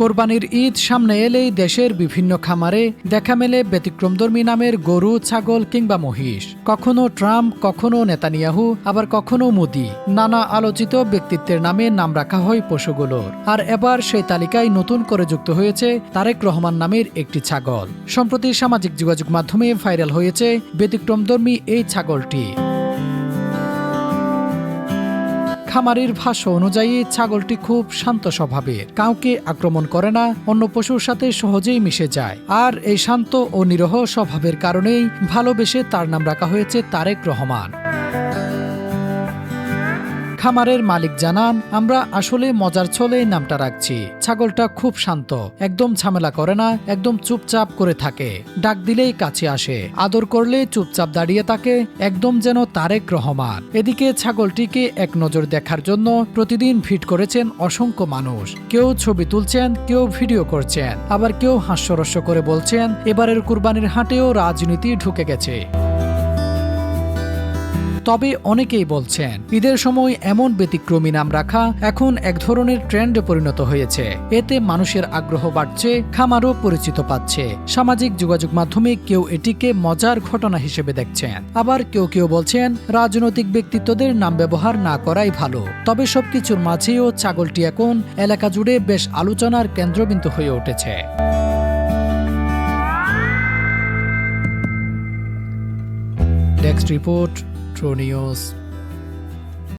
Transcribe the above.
কোরবানির ঈদ সামনে এলেই দেশের বিভিন্ন খামারে দেখা মেলে ব্যতিক্রমধর্মী নামের গরু, ছাগল কিংবা মহিষ। কখনো ট্রাম্প, কখনো নেতানিয়াহু, আবার কখনো মোদি। নানা আলোচিত ব্যক্তিত্বের নামে নাম রাখা হয় পশুগুলোর। আর এবার সেই তালিকায় নতুন করে যুক্ত হয়েছে তারেক রহমান নামের একটি ছাগল। সম্প্রতি সামাজিক যোগাযোগ মাধ্যমে ভাইরাল হয়েছে ব্যতিক্রমধর্মী এই ছাগলটি। খামারির ভাষ্য অনুযায়ী ছাগলটি খুব শান্ত স্বভাবের, কাউকে আক্রমণ করে না, অন্য পশুর সাথে সহজেই মিশে যায়। আর এই শান্ত ও নিরহ স্বভাবের কারণেই ভালোবেসে তার নাম রাখা হয়েছে তারেক রহমান। খামারের মালিক জানান, আমরা আসলে মজার ছলে নামটা রাখছি। ছাগলটা খুব শান্ত, একদম ঝামেলা করে না, একদম চুপচাপ করে থাকে। ডাক দিলেই কাছে আসে, আদর করলে চুপচাপ দাঁড়িয়ে থাকে, একদম যেন তারেক রহমান। এদিকে ছাগলটিকে এক নজর দেখার জন্য প্রতিদিন ভিড় করেছেন অসংখ্য মানুষ। কেউ ছবি তুলছেন, কেউ ভিডিও করছেন, আবার কেউ হাস্যরস্য করে বলছেন এবারের কুরবানির হাটেও রাজনীতি ঢুকে গেছে। তবে অনেকেই বলছেন ঈদের সময় এমন ব্যতিক্রমী নাম রাখা এখন এক ধরনের ট্রেন্ডে পরিণত হয়েছে। এতে মানুষের আগ্রহ বাড়ছে, খামারও পরিচিত পাচ্ছে। সামাজিক যোগাযোগ মাধ্যমে কেউ এটিকে মজার ঘটনা হিসেবে দেখছেন, আবার কেউ কেউ বলছেন রাজনৈতিক ব্যক্তিত্বদের নাম ব্যবহার না করাই ভালো। তবে সবকিছুর মাঝেও ছাগলটি এখন এলাকা জুড়ে বেশ আলোচনার কেন্দ্রবিন্দু হয়ে উঠেছে। Desk report, true news.